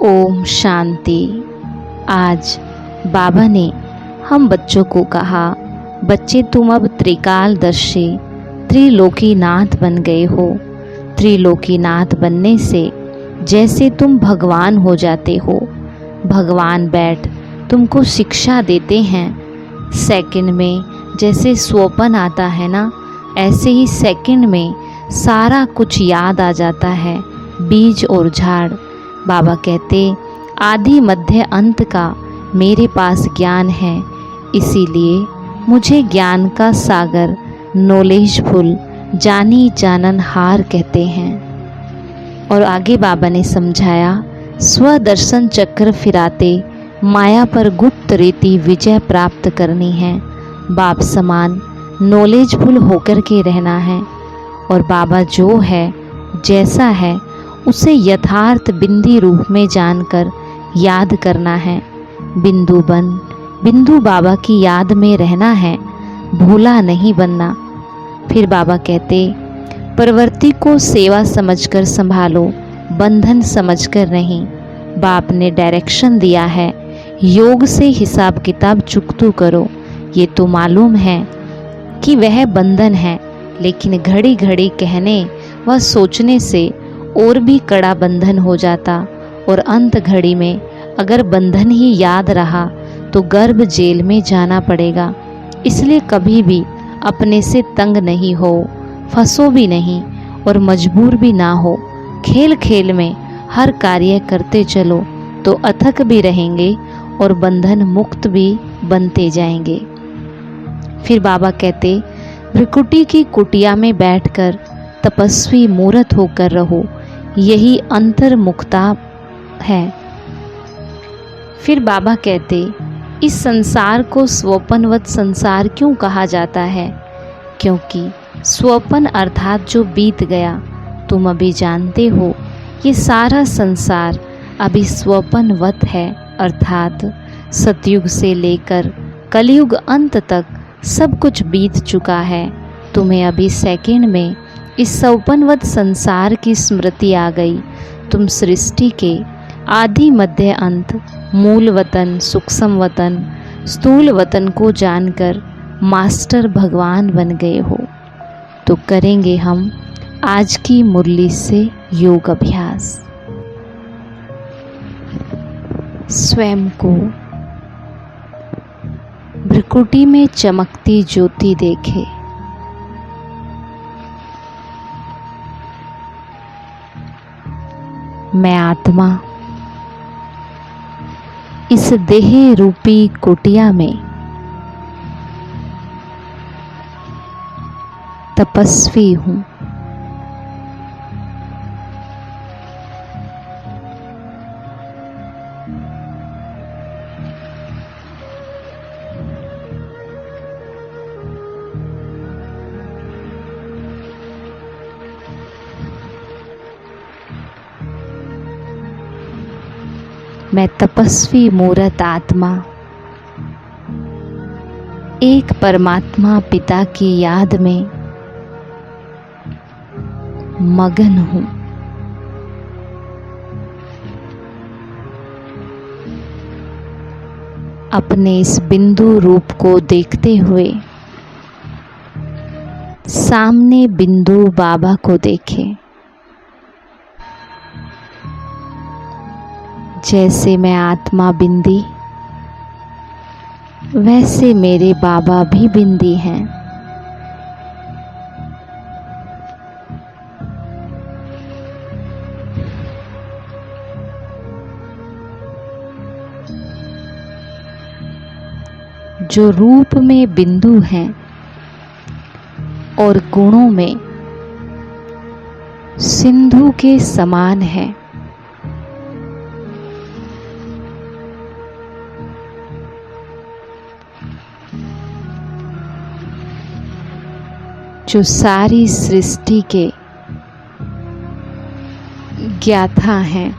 ओम शांति। आज बाबा ने हम बच्चों को कहा, बच्चे तुम अब त्रिकालदर्शी त्रिलोकीनाथ बन गए हो। त्रिलोकीनाथ बनने से जैसे तुम भगवान हो जाते हो। भगवान बैठ तुमको शिक्षा देते हैं। सेकंड में जैसे स्वप्न आता है ना, ऐसे ही सेकंड में सारा कुछ याद आ जाता है, बीज और झाड़। बाबा कहते आदि मध्य अंत का मेरे पास ज्ञान है, इसीलिए मुझे ज्ञान का सागर नॉलेजफुल जानी जानन हार कहते हैं। और आगे बाबा ने समझाया, स्वदर्शन चक्र फिराते माया पर गुप्त रीति विजय प्राप्त करनी है। बाप समान नॉलेजफुल होकर के रहना है और बाबा जो है जैसा है उसे यथार्थ बिंदी रूप में जानकर याद करना है। बिंदु बन बिंदु बाबा की याद में रहना है, भूला नहीं बनना। फिर बाबा कहते प्रवृत्ति को सेवा समझकर संभालो, बंधन समझकर नहीं। बाप ने डायरेक्शन दिया है, योग से हिसाब किताब चुकतू करो। ये तो मालूम है कि वह बंधन है, लेकिन घड़ी घड़ी कहने व सोचने से और भी कड़ा बंधन हो जाता और अंत घड़ी में अगर बंधन ही याद रहा तो गर्भ जेल में जाना पड़ेगा। इसलिए कभी भी अपने से तंग नहीं हो, फंसो भी नहीं और मजबूर भी ना हो। खेल खेल में हर कार्य करते चलो तो अथक भी रहेंगे और बंधन मुक्त भी बनते जाएंगे। फिर बाबा कहते भ्रिकुटी की कुटिया में बैठकर तपस्वी मूर्त होकर रहो, यही अंतर्मुखता है। फिर बाबा कहते इस संसार को स्वप्नवत संसार क्यों कहा जाता है? क्योंकि स्वप्न अर्थात जो बीत गया, तुम अभी जानते हो ये सारा संसार अभी स्वप्नवत है, अर्थात सतयुग से लेकर कलयुग अंत तक सब कुछ बीत चुका है। तुम्हें अभी सेकंड में इस स्वप्नवत संसार की स्मृति आ गई। तुम सृष्टि के आदि मध्य अंत, मूल वतन, सूक्ष्म वतन, स्थूल वतन को जानकर मास्टर भगवान बन गए हो। तो करेंगे हम आज की मुरली से योग अभ्यास। स्वयं को भ्रिकुटी में चमकती ज्योति देखे। मैं आत्मा इस देह रूपी कुटिया में तपस्वी हूँ। मैं तपस्वी मूर्त आत्मा एक परमात्मा पिता की याद में मगन हूँ। अपने इस बिंदु रूप को देखते हुए सामने बिंदु बाबा को देखे। जैसे मैं आत्मा बिंदी, वैसे मेरे बाबा भी बिंदी हैं। जो रूप में बिंदु हैं और गुणों में सिंधु के समान है। जो सारी सृष्टि के ज्ञाता हैं,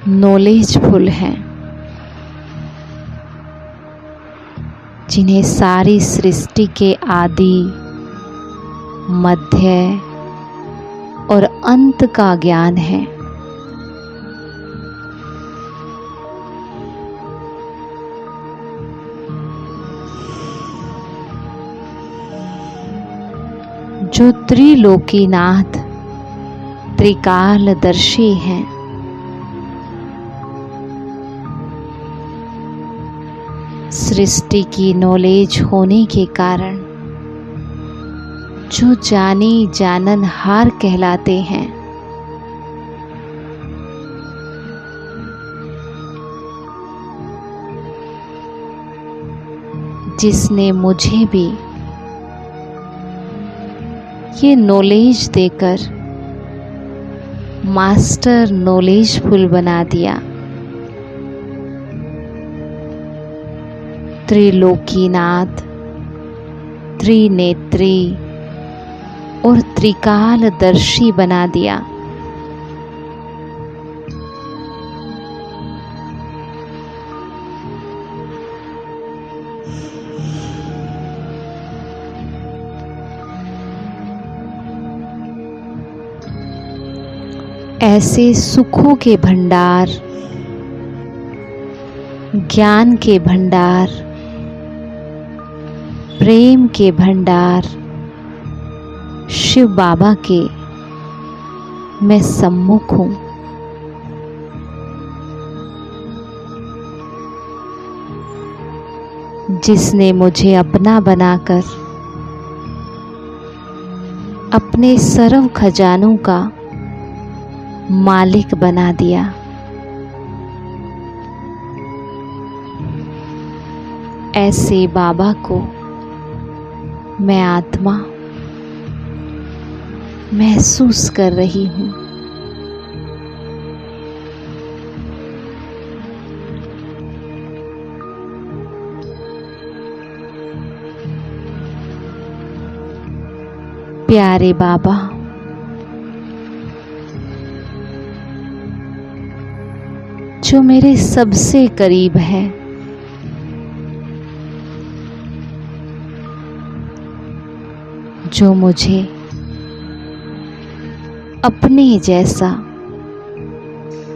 नॉलेजफुल हैं, जिन्हें सारी सृष्टि के आदि, मध्य और अंत का ज्ञान है। जो त्रिलोकीनाथ त्रिकालदर्शी हैं। सृष्टि की नॉलेज होने के कारण जो जानी जाननहार कहलाते हैं। जिसने मुझे भी ये नॉलेज देकर मास्टर नॉलेजफुल बना दिया। त्रिलोकीनाथ, त्रिनेत्री और त्रिकालदर्शी बना दिया। ऐसे सुखों के भंडार, ज्ञान के भंडार, प्रेम के भंडार शिव बाबा के मैं सम्मुख हूँ। जिसने मुझे अपना बनाकर अपने सर्व खजानों का मालिक बना दिया। ऐसे बाबा को मैं आत्मा महसूस कर रही हूँ। प्यारे बाबा, जो मेरे सबसे करीब है, जो मुझे अपने जैसा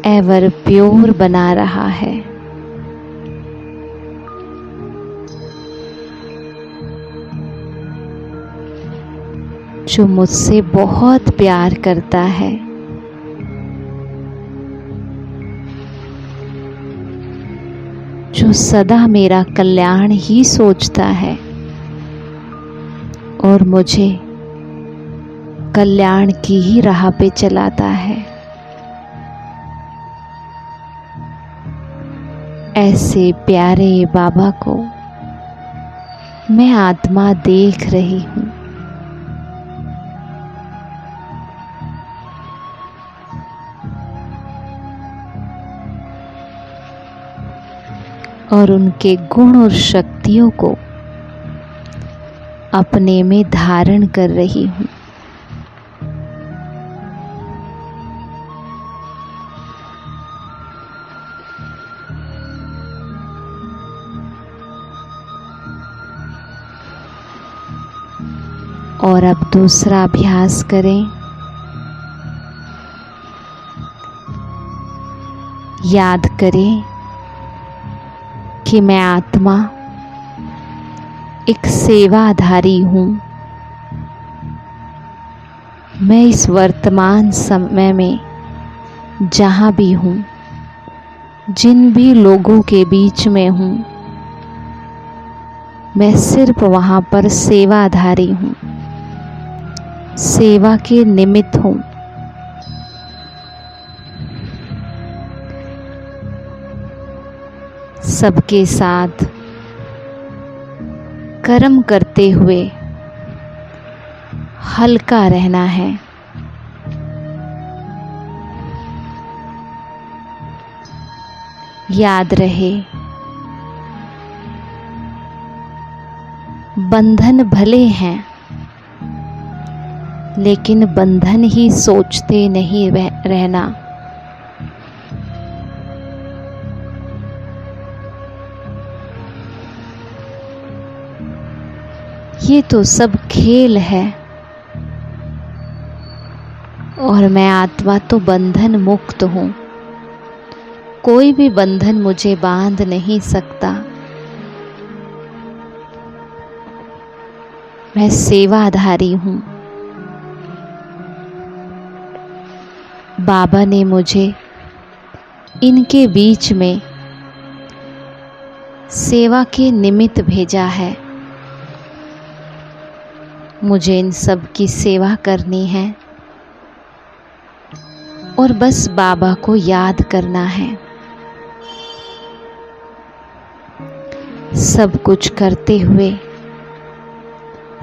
एवर प्योर बना रहा है। जो मुझसे बहुत प्यार करता है। जो सदा मेरा कल्याण ही सोचता है और मुझे कल्याण की ही राह पे चलाता है। ऐसे प्यारे बाबा को मैं आत्मा देख रही हूँ। और उनके गुण और शक्तियों को अपने में धारण कर रही हूँ। और अब दूसरा अभ्यास करें। याद करें कि मैं आत्मा एक सेवाधारी हूँ। मैं इस वर्तमान समय में जहाँ भी हूँ, जिन भी लोगों के बीच में हूँ, मैं सिर्फ वहाँ पर सेवाधारी हूँ, सेवा के निमित्त हूँ। सबके साथ कर्म करते हुए हल्का रहना है। याद रहे, बंधन भले हैं, लेकिन बंधन ही सोचते नहीं रहना। ये तो सब खेल है और मैं आत्मा तो बंधन मुक्त हूँ। कोई भी बंधन मुझे बांध नहीं सकता। मैं सेवाधारी हूँ। बाबा ने मुझे इनके बीच में सेवा के निमित्त भेजा है। मुझे इन सब की सेवा करनी है और बस बाबा को याद करना है। सब कुछ करते हुए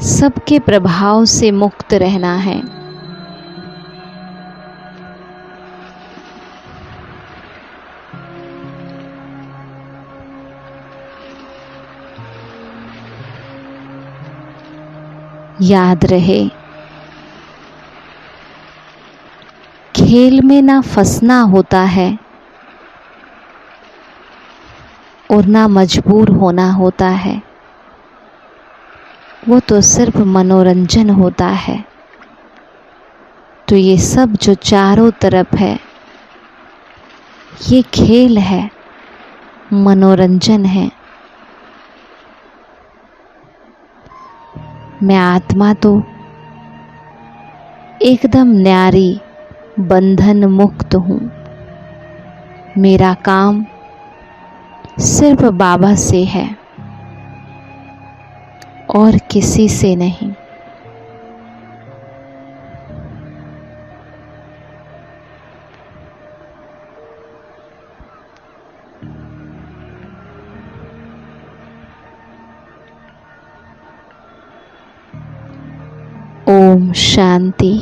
सबके प्रभाव से मुक्त रहना है। याद रहे, खेल में ना फंसना होता है और ना मजबूर होना होता है। वो तो सिर्फ मनोरंजन होता है। तो ये सब जो चारों तरफ है, ये खेल है, मनोरंजन है। मैं आत्मा तो एकदम न्यारी, बंधन मुक्त हूँ। मेरा काम सिर्फ बाबा से है और किसी से नहीं। ओम शांति।